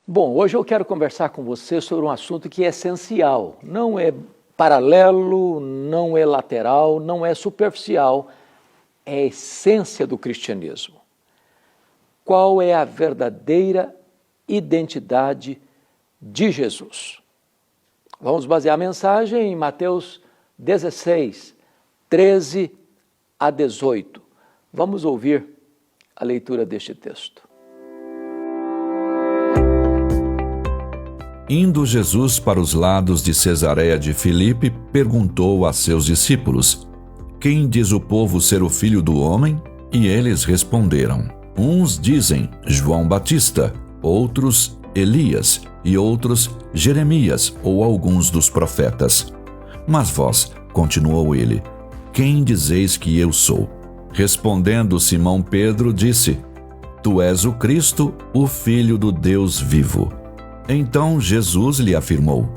Bom, hoje eu quero conversar com você sobre um assunto que é essencial. Não é paralelo, não é lateral, não é superficial. É a essência do cristianismo. Qual é a verdadeira identidade de Jesus? Vamos basear a mensagem em Mateus 16, 13 a 18. Vamos ouvir a leitura deste texto. Indo Jesus para os lados de Cesareia de Filipe, perguntou a seus discípulos: Quem diz o povo ser o Filho do Homem? E eles responderam: Uns dizem João Batista, outros Elias, e outros Jeremias ou alguns dos profetas. Mas vós, continuou ele, quem dizeis que eu sou? Respondendo Simão Pedro, disse: Tu és o Cristo, o Filho do Deus vivo. Então Jesus lhe afirmou: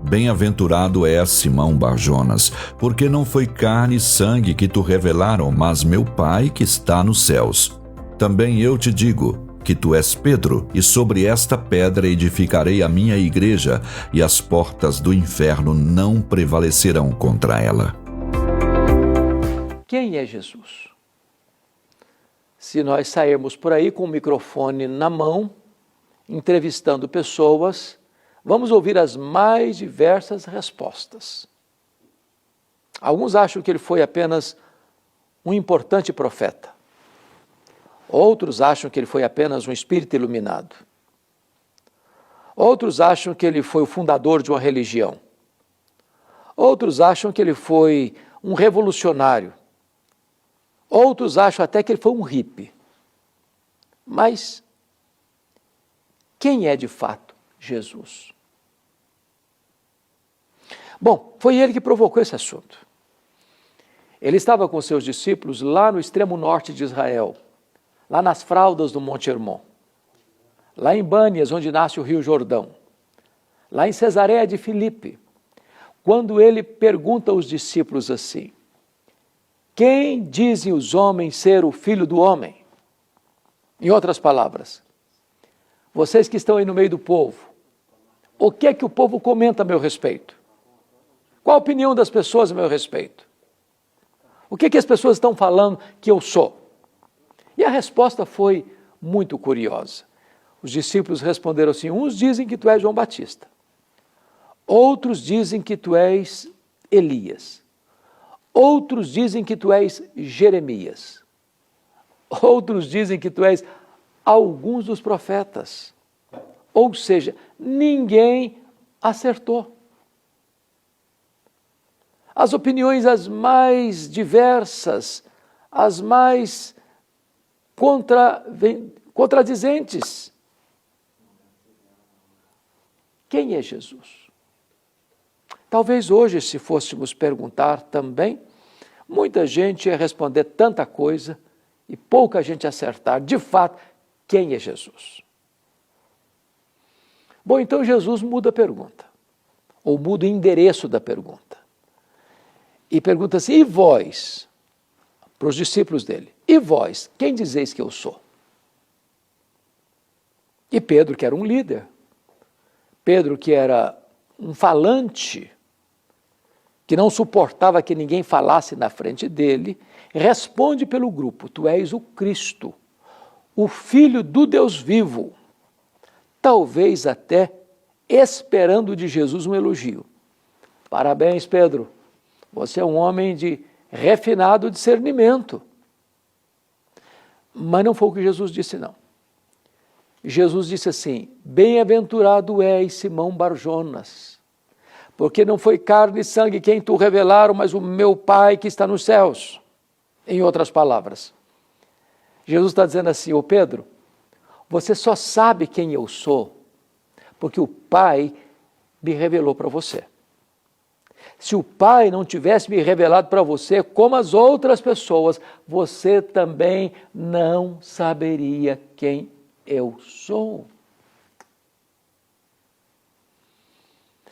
Bem-aventurado és, Simão Barjonas, porque não foi carne e sangue que tu revelaram, mas meu Pai que está nos céus. Também eu te digo que tu és Pedro, e sobre esta pedra edificarei a minha igreja, e as portas do inferno não prevalecerão contra ela. Quem é Jesus? Se nós sairmos por aí com o microfone na mão, entrevistando pessoas, vamos ouvir as mais diversas respostas. Alguns acham que ele foi apenas um importante profeta. Outros acham que ele foi apenas um espírito iluminado. Outros acham que ele foi o fundador de uma religião. Outros acham que ele foi um revolucionário. Outros acham até que ele foi um hippie. Mas quem é de fato Jesus? Bom, foi ele que provocou esse assunto. Ele estava com seus discípulos lá no extremo norte de Israel, lá nas fraldas do Monte Hermon, lá em Bânias, onde nasce o Rio Jordão, lá em Cesareia de Filipe, quando ele pergunta aos discípulos assim: Quem dizem os homens ser o Filho do Homem? Em outras palavras, vocês que estão aí no meio do povo, o que é que o povo comenta a meu respeito? Qual a opinião das pessoas a meu respeito? O que é que as pessoas estão falando que eu sou? E a resposta foi muito curiosa. Os discípulos responderam assim: uns dizem que tu és João Batista, outros dizem que tu és Elias, outros dizem que tu és Jeremias, outros dizem que tu és alguns dos profetas. Ou seja, ninguém acertou. As opiniões as mais diversas, as mais contradizentes. Quem é Jesus? Talvez hoje, se fôssemos perguntar também, muita gente ia responder tanta coisa e pouca gente acertar. De fato, quem é Jesus? Bom, então Jesus muda a pergunta, ou muda o endereço da pergunta. E pergunta assim: e vós? Para os discípulos dele: e vós, quem dizeis que eu sou? E Pedro, que era um líder, Pedro, que era um falante, que não suportava que ninguém falasse na frente dele, responde pelo grupo: tu és o Cristo, o Filho do Deus vivo. Talvez até esperando de Jesus um elogio. Parabéns, Pedro, você é um homem de refinado discernimento. Mas não foi o que Jesus disse, não. Jesus disse assim: bem-aventurado és, Simão Barjonas, porque não foi carne e sangue quem tu revelaram, mas o meu Pai que está nos céus. Em outras palavras, Jesus está dizendo assim: ô Pedro, você só sabe quem eu sou porque o Pai me revelou para você. Se o Pai não tivesse me revelado para você, como as outras pessoas, você também não saberia quem eu sou.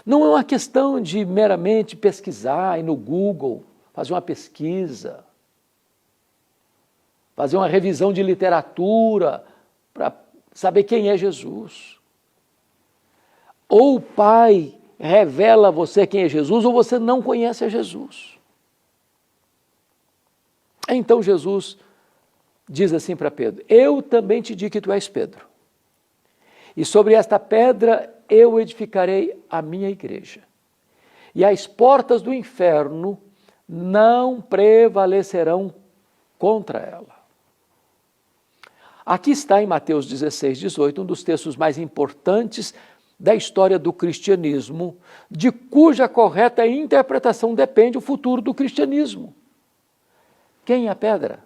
Não é uma questão de meramente pesquisar, ir no Google, fazer uma pesquisa, fazer uma revisão de literatura para saber quem é Jesus. Ou o Pai revela a você quem é Jesus, ou você não conhece a Jesus. Então Jesus diz assim para Pedro: eu também te digo que tu és Pedro, e sobre esta pedra eu edificarei a minha igreja, e as portas do inferno não prevalecerão contra ela. Aqui está em Mateus 16, 18, um dos textos mais importantes da história do cristianismo, de cuja correta interpretação depende o futuro do cristianismo. Quem é a pedra?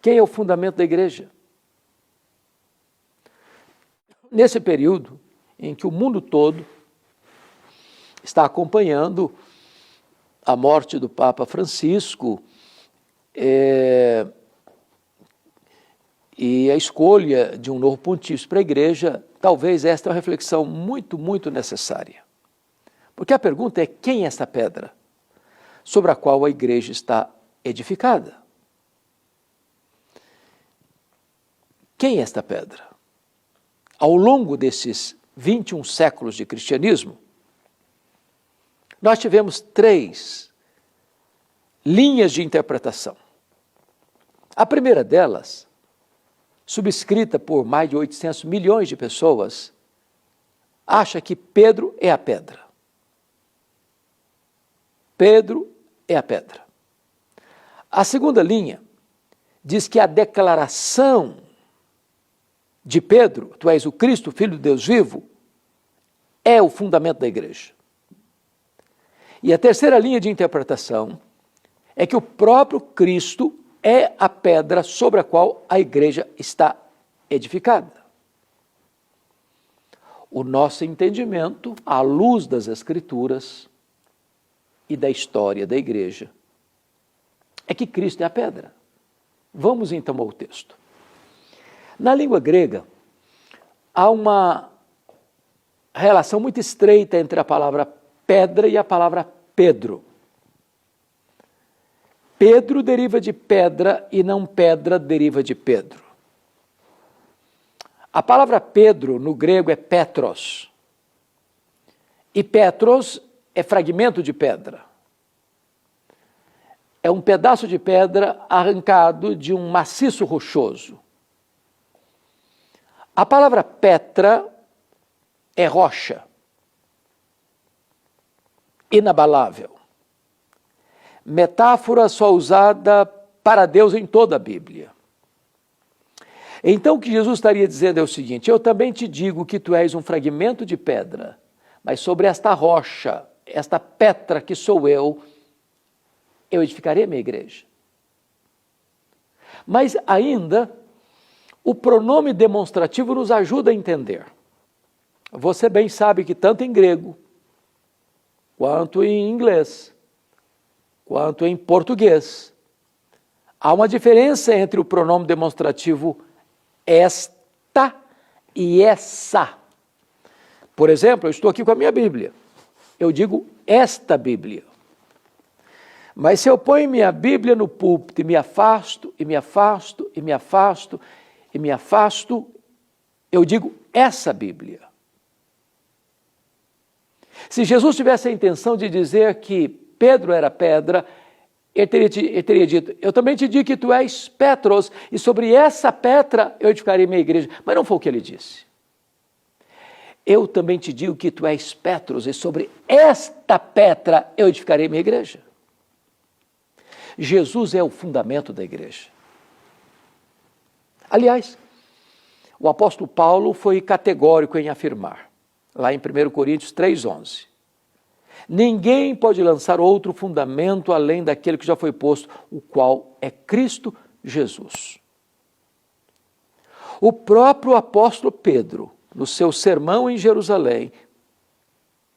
Quem é o fundamento da igreja? Nesse período em que o mundo todo está acompanhando a morte do Papa Francisco e a escolha de um novo pontífice para a igreja, talvez esta é uma reflexão muito, muito necessária. Porque a pergunta é: quem é essa pedra sobre a qual a igreja está edificada? Quem é esta pedra? Ao longo desses 21 séculos de cristianismo, nós tivemos 3 linhas de interpretação. A primeira delas, subscrita por mais de 800 milhões de pessoas, acha que Pedro é a pedra. Pedro é a pedra. A segunda linha diz que a declaração de Pedro, tu és o Cristo, Filho de Deus vivo, é o fundamento da igreja. E a terceira linha de interpretação é que o próprio Cristo é a pedra sobre a qual a igreja está edificada. O nosso entendimento, à luz das Escrituras e da história da igreja, é que Cristo é a pedra. Vamos então ao texto. Na língua grega, há uma relação muito estreita entre a palavra pedra e a palavra Pedro. Pedro deriva de pedra e não pedra deriva de Pedro. A palavra Pedro no grego é Petros. E Petros é fragmento de pedra. É um pedaço de pedra arrancado de um maciço rochoso. A palavra Petra é rocha, inabalável. Metáfora só usada para Deus em toda a Bíblia. Então o que Jesus estaria dizendo é o seguinte: eu também te digo que tu és um fragmento de pedra, mas sobre esta rocha, esta Petra que sou eu edificarei a minha igreja. Mas ainda, o pronome demonstrativo nos ajuda a entender. Você bem sabe que tanto em grego, quanto em inglês, quanto em português, há uma diferença entre o pronome demonstrativo esta e essa. Por exemplo, eu estou aqui com a minha Bíblia. Eu digo esta Bíblia. Mas se eu ponho minha Bíblia no púlpito e me afasto, e me afasto, e me afasto, e me afasto, eu digo essa Bíblia. Se Jesus tivesse a intenção de dizer que Pedro era pedra, ele teria dito: eu também te digo que tu és Petros, e sobre essa pedra eu edificarei minha igreja. Mas não foi o que ele disse. Eu também te digo que tu és Petros, e sobre esta pedra eu edificarei minha igreja. Jesus é o fundamento da igreja. Aliás, o apóstolo Paulo foi categórico em afirmar, lá em 1 Coríntios 3,11, ninguém pode lançar outro fundamento além daquele que já foi posto, o qual é Cristo Jesus. O próprio apóstolo Pedro, no seu sermão em Jerusalém,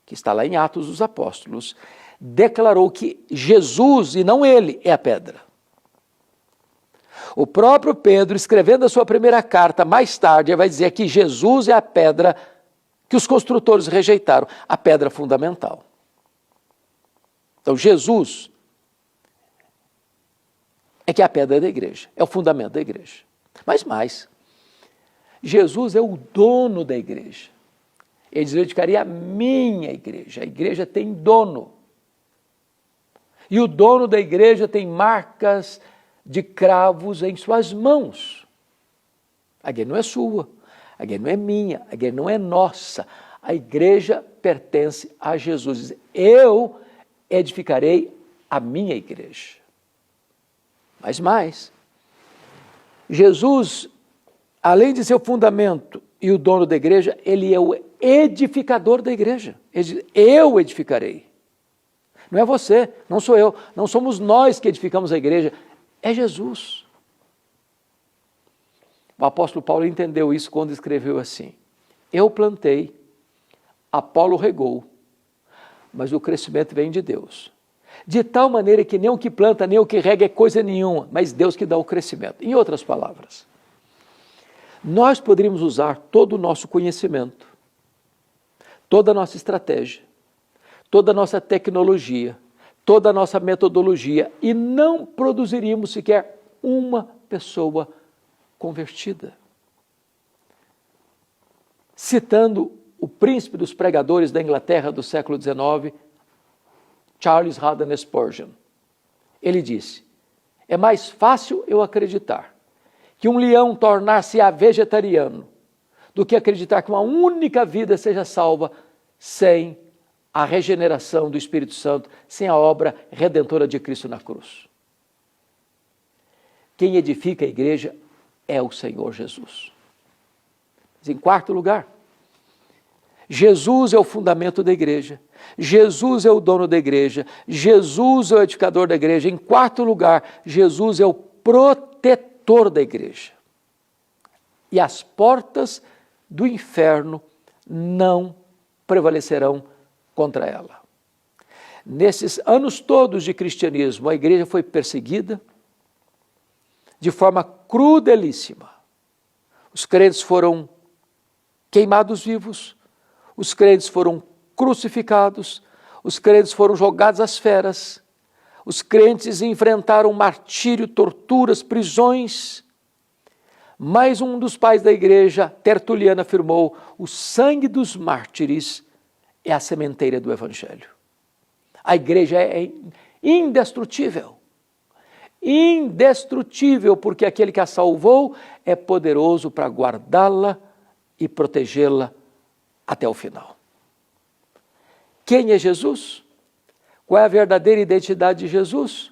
que está lá em Atos dos Apóstolos, declarou que Jesus, e não ele, é a pedra. O próprio Pedro, escrevendo a sua primeira carta, mais tarde, vai dizer que Jesus é a pedra que os construtores rejeitaram, a pedra fundamental. Então, Jesus é que é a pedra da igreja, é o fundamento da igreja. Mas mais, Jesus é o dono da igreja. Ele diz: eu edificarei a minha igreja. A igreja tem dono. E o dono da igreja tem marcas de cravos em suas mãos. A igreja não é sua, a igreja não é minha, a igreja não é nossa. A igreja pertence a Jesus. Diz: eu edificarei a minha igreja. Mas mais, Jesus, além de ser o fundamento e o dono da igreja, ele é o edificador da igreja. Ele diz: eu edificarei. Não é você, não sou eu, não somos nós que edificamos a igreja, é Jesus. O apóstolo Paulo entendeu isso quando escreveu assim: eu plantei, Apolo regou, mas o crescimento vem de Deus. De tal maneira que nem o que planta, nem o que rega é coisa nenhuma, mas Deus que dá o crescimento. Em outras palavras, nós poderíamos usar todo o nosso conhecimento, toda a nossa estratégia, toda a nossa tecnologia, toda a nossa metodologia e não produziríamos sequer uma pessoa convertida. Citando o príncipe dos pregadores da Inglaterra do século XIX, Charles Haddon Spurgeon, ele disse: é mais fácil eu acreditar que um leão tornar-se vegetariano do que acreditar que uma única vida seja salva sem a regeneração do Espírito Santo, sem a obra redentora de Cristo na cruz. Quem edifica a igreja é o Senhor Jesus. Em quarto lugar, Jesus é o fundamento da igreja, Jesus é o dono da igreja, Jesus é o edificador da igreja. Em quarto lugar, Jesus é o protetor da igreja. E as portas do inferno não prevalecerão contra ela. Nesses anos todos de cristianismo, a igreja foi perseguida de forma crudelíssima. Os crentes foram queimados vivos, os crentes foram crucificados, os crentes foram jogados às feras, os crentes enfrentaram martírio, torturas, prisões. Mas um dos pais da igreja, Tertuliano, afirmou: o sangue dos mártires é a sementeira do Evangelho. A igreja é indestrutível. Indestrutível, porque aquele que a salvou é poderoso para guardá-la e protegê-la até o final. Quem é Jesus? Qual é a verdadeira identidade de Jesus?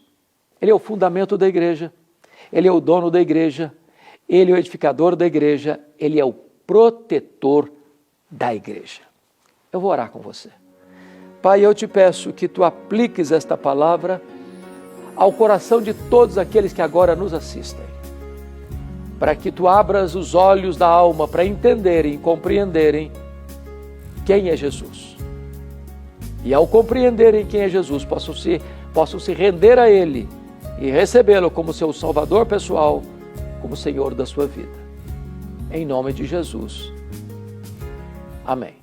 Ele é o fundamento da igreja, ele é o dono da igreja, ele é o edificador da igreja, ele é o protetor da igreja. Eu vou orar com você. Pai, eu te peço que tu apliques esta palavra ao coração de todos aqueles que agora nos assistem, para que tu abras os olhos da alma para entenderem e compreenderem quem é Jesus. E ao compreenderem quem é Jesus, possam se render a Ele e recebê-lo como seu Salvador pessoal, como Senhor da sua vida. Em nome de Jesus. Amém.